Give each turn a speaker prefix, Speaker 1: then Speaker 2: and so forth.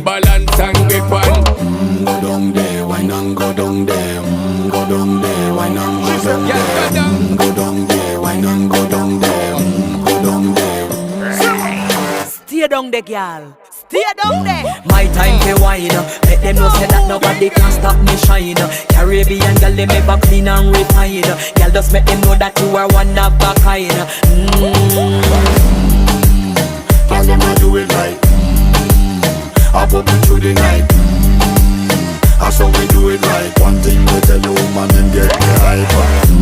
Speaker 1: balance and grip on.
Speaker 2: Go down there, why not go down there? Go down there, why not go down there? Go down there, why not go down there? Go down there.
Speaker 3: Stay down there, girl. Stay down there. My time to wine. Make them know say that nobody can stop me shine. Caribbean girl, they make back clean and refine. Girl, just make them know that you are one of a kind.
Speaker 2: Girl, them a do it right. I put me through the night. That's how we do it right. One thing we tell you, man, them get me hyper.